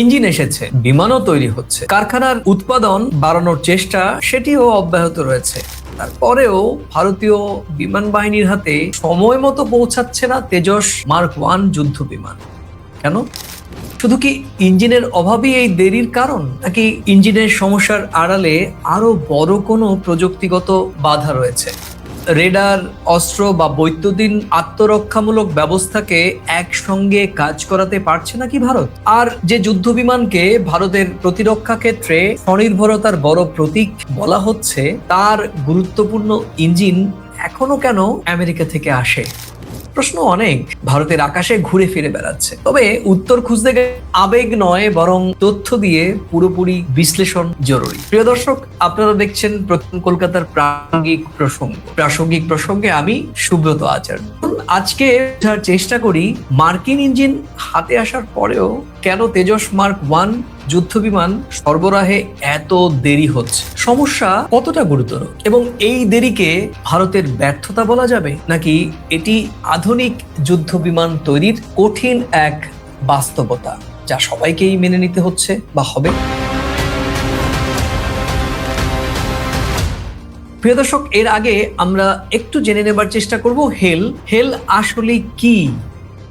Engine এসেছে, বিমানও তৈরি হচ্ছে, কারখানার উৎপাদন বাড়ানোর চেষ্টা সেটিও অব্যাহত রয়েছে। তারপরেও ভারতীয় বিমান বাহিনীর হাতে সময় মতো পৌঁছাচ্ছে না তেজস মার্ক 1 যুদ্ধ বিমান। কেন? শুধু কি ইঞ্জিনের অভাবই এই দেরির কারণ, নাকি ইঞ্জিনের সমস্যার আড়ালে আরো বড় কোনো প্রযুক্তিগত বাধা রয়েছে? রেডার, অস্ত্র বা বৈদ্যুতিন আত্মরক্ষামূলক ব্যবস্থাকে একসঙ্গে কাজ করাতে পারছে নাকি ভারত? আর যে যুদ্ধ বিমানকে ভারতের প্রতিরক্ষা ক্ষেত্রে স্বনির্ভরতার বড় প্রতীক বলা হচ্ছে, তার গুরুত্বপূর্ণ ইঞ্জিন এখনো কেন আমেরিকা থেকে আসে? প্রশ্ন অনেক ভারতের আকাশে ঘুরে ফিরে বেড়াচ্ছে। তবে উত্তর খুঁজতে গেলে আবেগ নয়, বরং তথ্য দিয়ে পুরোপুরি বিশ্লেষণ জরুরি। প্রিয় দর্শক, আপনারা দেখছেন প্রথম কলকাতার প্রাসঙ্গিক প্রসঙ্গে আমি সুব্রত আচার্য। আজকে বোঝার চেষ্টা করি মার্কিন ইঞ্জিন হাতে আসার পরেও কেন তেজস মার্ক 1 যুদ্ধ বিমান সরবরাহে এত দেরি হচ্ছে, সমস্যা কতটা গুরুতর, এবং এই দেরিকে ভারতের ব্যর্থতা বলা যাবে, নাকি এটি আধুনিক যুদ্ধ বিমান তৈরির কঠিন এক বাস্তবতা যা সবাইকেই মেনে নিতে হচ্ছে বা হবে। প্রিয় দর্শক, এর আগে আমরা একটু জেনে নেবার চেষ্টা করব হেল আসলে কি,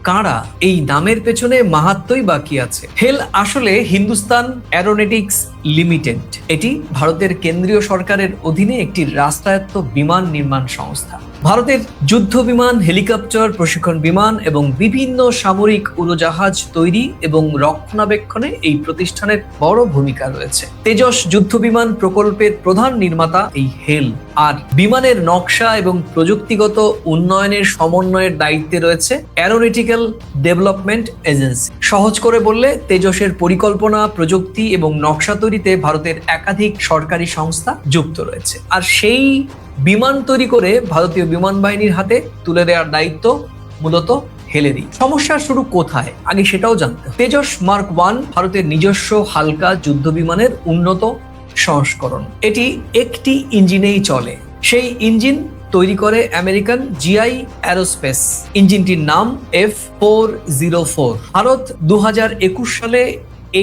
কারা, এই নামের পেছনে মাহাত্ম্যই বা কি আছে। হেল আসলে হিন্দুস্তান অ্যারোনটিক্স লিমিটেড। এটি ভারতের কেন্দ্রীয় সরকারের অধীনে একটি রাষ্ট্রায়ত্ত বিমান নির্মাণ সংস্থা। ভারতের যুদ্ধ বিমান, হেলিকপ্টার, প্রশিক্ষণ বিমান এবং বিভিন্ন সামরিক উড়োজাহাজ তৈরি এবং রক্ষণাবেক্ষণে এই প্রতিষ্ঠানের বড় ভূমিকা রয়েছে। তেজস যুদ্ধ বিমান প্রকল্পের প্রধান নির্মাতা এই হেল, আর বিমানের নকশা এবং প্রযুক্তিগত উন্নয়নের সমন্বয়ের দায়িত্বে রয়েছে অ্যারোনটিক্যাল ডেভেলপমেন্ট এজেন্সি। সহজ করে বললে, তেজসের পরিকল্পনা, প্রযুক্তি এবং নকশা তৈরিতে ভারতের একাধিক সরকারি সংস্থা যুক্ত রয়েছে, আর সেই বিমান তৈরি করে ভারতীয় বিমান বাহিনীর হাতে তুলে দেওয়ার দায়িত্ব মূলত হেলেরই। সমস্যা শুরু কোথায় আগে সেটাও জানতে। তেজস মার্ক 1 ভারতের নিজস্ব হালকা যুদ্ধ বিমানের উন্নত সংস্করণ। এটি একটি ইঞ্জিনেই চলে। সেই ইঞ্জিন তৈরি করে আমেরিকান জিআই অ্যারোস্পেস। ইঞ্জিনটির নাম F404। ভারত 2021 সালে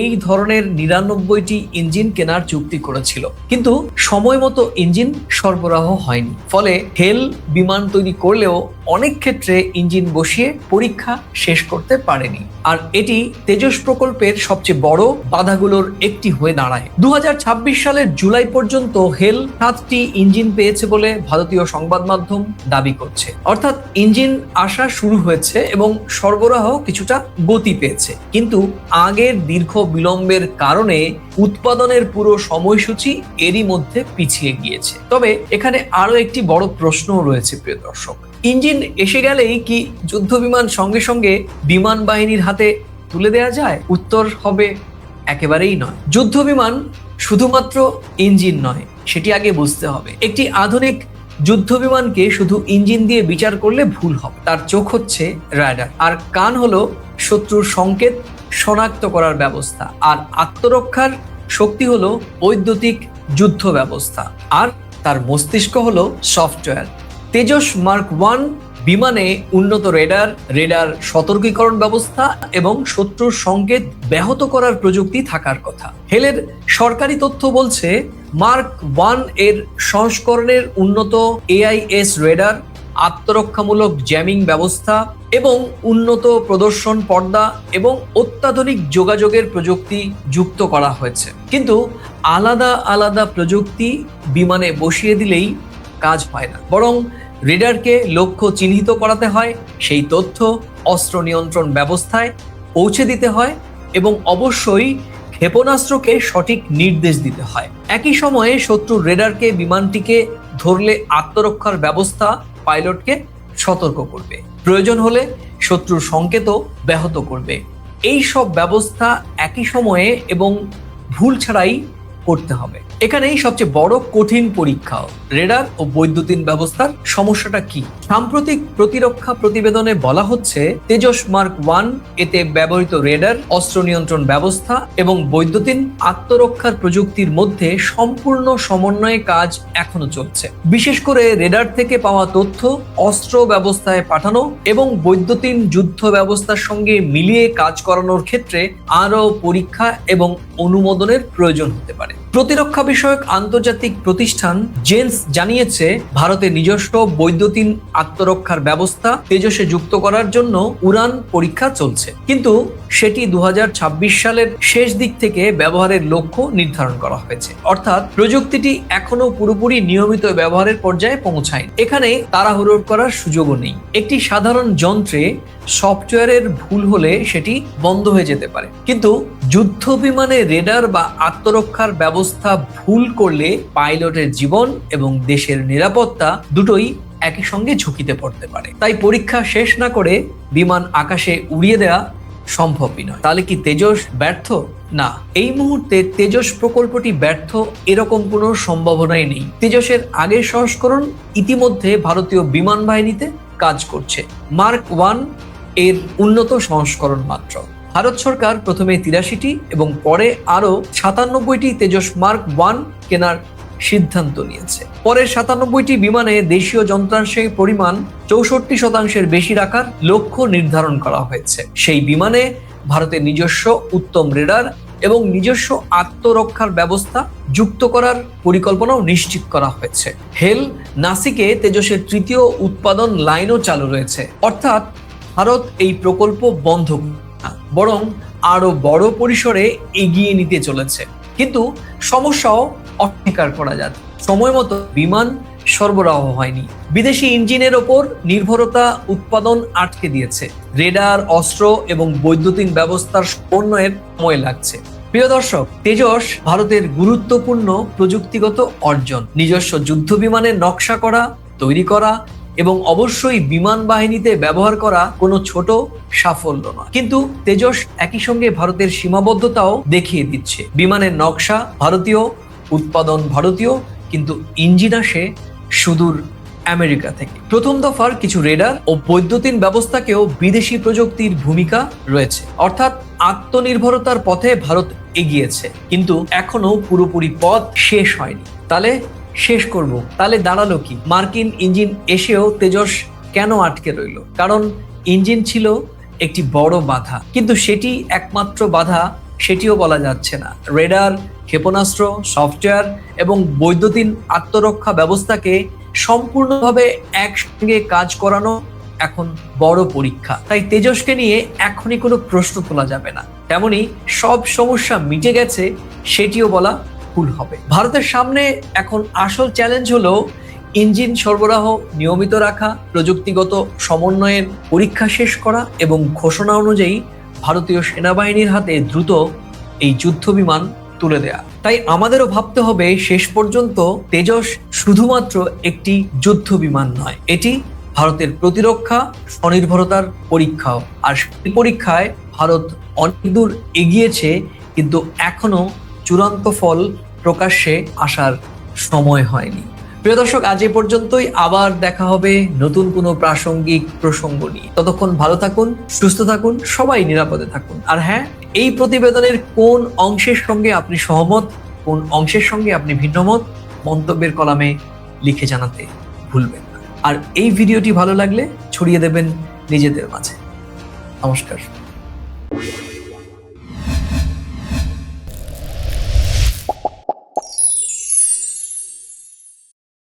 এই ধরনের 99টি ইঞ্জিন কেনার চুক্তি করেছিল, কিন্তু সময় মতো ইঞ্জিন সরবরাহ হয়নি। ফলে হেল বিমান তৈরি করলেও অনেক ক্ষেত্রে ইঞ্জিন বসিয়ে পরীক্ষা শেষ করতে পারেনি, আর এটি তেজস প্রকল্পের সবচেয়ে বড় বাধাগুলোর একটি হয়ে দাঁড়ায়। 2026 সালের জুলাই পর্যন্ত হেল 7টি ইঞ্জিন পেয়েছে বলে ভারতীয় সংবাদ মাধ্যম দাবি করছে। অর্থাৎ ইঞ্জিন আসা শুরু হয়েছে এবং সরবরাহ কিছুটা গতি পেয়েছে, কিন্তু আগের দীর্ঘ বিলম্বের কারণে উৎপাদনের পুরো সময়সূচি এরই মধ্যে পিছিয়ে গিয়েছে। তবে এখানে আরো একটি বড় প্রশ্ন রয়েছে প্রিয় দর্শক। ইঞ্জিন এসে গেলেই কি যুদ্ধ বিমান সঙ্গে সঙ্গে বিমান বাহিনীর হাতে তুলে দেওয়া যায়? উত্তর হবে একেবারেই নয়। যুদ্ধ বিমান শুধুমাত্র ইঞ্জিন নয়, সেটি আগে বুঝতে হবে। একটি আধুনিক যুদ্ধ বিমানকে শুধু ইঞ্জিন দিয়ে বিচার করলে ভুল হবে। তার চোখ হচ্ছে রাডার, আর কান হলো শত্রুর সংকেত শনাক্ত করার ব্যবস্থা, আর আত্মরক্ষার শক্তি হলো বৈদ্যুতিক যুদ্ধ ব্যবস্থা, আর তার মস্তিষ্ক হলো সফটওয়্যার। তেজস মার্ক 1 বিমানে উন্নত রেডার সতর্কীকরণ ব্যবস্থা এবং শত্রুর সংকেত ব্যাহত করার প্রযুক্তি থাকার কথা। হেলের সরকারি তথ্য বলছে, মার্ক 1 এর সংস্করণের উন্নত AIS রেডার, আত্মরক্ষামূলক জ্যামিং ব্যবস্থা এবং উন্নত প্রদর্শন পর্দা এবং অত্যাধুনিক যোগাযোগের প্রযুক্তি যুক্ত করা হয়েছে। কিন্তু আলাদা আলাদা প্রযুক্তি বিমানে বসিয়ে দিলেই কাজ হয় না, বরং রেডারকে লক্ষ্য চিহ্নিত করাতে হয়, সেই তথ্য অস্ত্র নিয়ন্ত্রণ ব্যবস্থায় পৌঁছে দিতে হয় এবং অবশ্যই ক্ষেপণাস্ত্রকে সঠিক নির্দেশ দিতে হয়। একই সময়ে শত্রুর রেডারকে বিমানটিকে ধরলে আত্মরক্ষার ব্যবস্থা পাইলটকে সতর্ক করবে, প্রয়োজন হলে শত্রুর সংকেতও ব্যাহত করবে। এই সব ব্যবস্থা একই সময়ে এবং ভুল ছাড়াই করতে হবে। এখানেই সবচেয়ে বড় কঠিন পরীক্ষা, রেডার ও বৈদ্যুতিন ব্যবস্থার সমস্যাটা কি। সাম্প্রতিক প্রতিরক্ষা প্রতিবেদনে বলা হচ্ছে তেজস মার্ক 1 এতে ব্যবহৃত রেডার, অস্ত্র নিয়ন্ত্রণ ব্যবস্থা এবং বৈদ্যুতিন আত্মরক্ষার প্রযুক্তির মধ্যে সম্পূর্ণ সমন্বয়ে কাজ এখনো চলছে। বিশেষ করে রেডার থেকে পাওয়া তথ্য অস্ত্র ব্যবস্থায় পাঠানো এবং বৈদ্যুতিন যুদ্ধ ব্যবস্থার সঙ্গে মিলিয়ে কাজ করানোর ক্ষেত্রে আরও পরীক্ষা এবং অনুমোদনের প্রয়োজন হতে পারে। প্রতিরক্ষা বিষয়ক আন্তর্জাতিক প্রতিষ্ঠান জেন্স জানিয়েছে ভারতের নিজস্ব বৈদ্যুতিন আত্মরক্ষার ব্যবস্থা তেজসে যুক্ত করার জন্য উড়ান পরীক্ষা চলছে, কিন্তু সেটি 2026 সালের শেষ দিক থেকে ব্যবহারের লক্ষ্য নির্ধারণ করা হয়েছে। অর্থাৎ প্রযুক্তিটি এখনো পুরোপুরি নিয়মিত ব্যবহারের পর্যায়ে পৌঁছায়নি। এখানে তাড়াহুড়ো করার সুযোগও নেই। একটি সাধারণ যন্ত্রে সফটওয়্যারের ভুল হলে সেটি বন্ধ হয়ে যেতে পারে, কিন্তু যুদ্ধ বিমানে রেডার বা আত্মরক্ষার ব্যবস্থা ভুল করলে পাইলটের জীবন এবং দেশের নিরাপত্তা দুটোই একই সঙ্গে ঝুঁকিতে পড়তে পারে। তাই পরীক্ষা শেষ না করে বিমান আকাশে উড়িয়ে দেওয়া সম্ভবই নয়। তাহলে কি তেজস ব্যর্থ? না, এই মুহূর্তে তেজস প্রকল্পটি ব্যর্থ এরকম কোনো সম্ভাবনাই নেই। তেজসের আগের সংস্করণ ইতিমধ্যে ভারতীয় বিমান বাহিনীতে কাজ করছে। মার্ক 1 এর উন্নত সংস্করণ মাত্র। ভারত সরকার প্রথমে 83টি এবং পরে আরো 97টি তেজস মার্ক 1 কেনার সিদ্ধান্ত নিয়েছে। পরের 97টি বিমানে দেশীয় যন্ত্রাংশের পরিমাণ 64% বেশি রাখার লক্ষ্য নির্ধারণ করা হয়েছে। সেই বিমানে ভারতের নিজস্ব উত্তম রেডার এবং নিজস্ব আত্মরক্ষার ব্যবস্থা যুক্ত করার পরিকল্পনাও নিশ্চিত করা হয়েছে। হেল নাসিকে তেজসের তৃতীয় উৎপাদন লাইনও চালু রয়েছে। অর্থাৎ ভারত এই প্রকল্প বন্ধ না, বরং আরো বড় পরিসরে এগিয়ে নিতে চলেছে। কিন্তু সমস্যাও অস্বীকার করা যাচ্ছে, সময় মতো বিমান সরবরাহ হয়নি। বিদেশি ইঞ্জিনের ওপর নির্ভরতা উৎপাদন আটকে দিয়েছে। রেডার, অস্ত্র এবং বৈদ্যুতিন ব্যবস্থার সমন্বয়ের সময় লাগছে। প্রিয় দর্শক, তেজস ভারতের গুরুত্বপূর্ণ প্রযুক্তিগত অর্জন। নিজস্ব যুদ্ধ বিমানের নকশা করা, তৈরি করা এবং অবশ্যই বিমান বাহিনীতে ব্যবহার করা কোনো ছোট সাফল্য নয়। কিন্তু তেজস একই সঙ্গে ভারতের সীমাবদ্ধতাও দেখিয়ে দিচ্ছে। বিমানের নকশা ভারতীয়, উৎপাদন ভারতীয়, কিন্তু ইঞ্জিন আসে সুদূর আমেরিকা থেকে। প্রথম দফার কিছু রেডার ও বৈদ্যুতিন ব্যবস্থাকেও বিদেশি প্রযুক্তির ভূমিকা রয়েছে। অর্থাৎ আত্মনির্ভরতার পথে ভারত এগিয়েছে, কিন্তু এখনো পুরোপুরি পথ শেষ হয়নি। তাহলে শেষ করব, তাহলে দাঁড়ালো কি? মার্কিন ইঞ্জিন এসেও তেজস কেন আটকে রইল? কারণ ইঞ্জিন ছিল একটি বড় বাধা, কিন্তু সেটি একমাত্র বাধা সেটিও বলা যাচ্ছে না। রেডার, ক্ষেপণাস্ত্র, সফটওয়্যার এবং বৈদ্যুতিন আত্মরক্ষা ব্যবস্থাকে সম্পূর্ণভাবে একসঙ্গে কাজ করানো এখন বড় পরীক্ষা। তাই তেজসকে নিয়ে এখনই কোনো প্রশ্ন তোলা যাবে না। তেমনি সব সমস্যা মিটে গেছে সেটিও বলা ভুল হবে। ভারতের সামনে এখন আসল চ্যালেঞ্জ হলো ইঞ্জিন সরবরাহ নিয়মিত রাখা, প্রযুক্তিগত সমন্বয়ের পরীক্ষা শেষ করা এবং ঘোষণা অনুযায়ী ভারতীয় সেনাবাহিনীর হাতে দ্রুত এই যুদ্ধ বিমান তুলে দেয়া। তাই আমাদেরও ভাবতে হবে শেষ পর্যন্ত তেজস শুধুমাত্র একটি যুদ্ধ বিমান নয়, এটি ভারতের প্রতিরক্ষা স্বনির্ভরতার পরীক্ষাও। আর সেই পরীক্ষায় ভারত অনেক দূর এগিয়েছে, কিন্তু এখনো চূড়ান্ত ফল প্রকাশ্যে আসার সময় হয়নি। প্রিয় দর্শক, আজ এ পর্যন্তই। আবার দেখা হবে নতুন কোনো প্রাসঙ্গিক প্রসঙ্গ নিয়ে। ততক্ষণ ভালো থাকুন, সুস্থ থাকুন, সবাই নিরাপদে থাকুন। আর হ্যাঁ, এই প্রতিবেদনের কোন অংশের সঙ্গে আপনি সহমত, কোন অংশের সঙ্গে আপনি ভিন্নমত, মন্তব্যের কলামে লিখে জানাতে ভুলবেন না। আর এই ভিডিওটি ভালো লাগলে ছড়িয়ে দেবেন নিজেদের মাঝে। নমস্কার।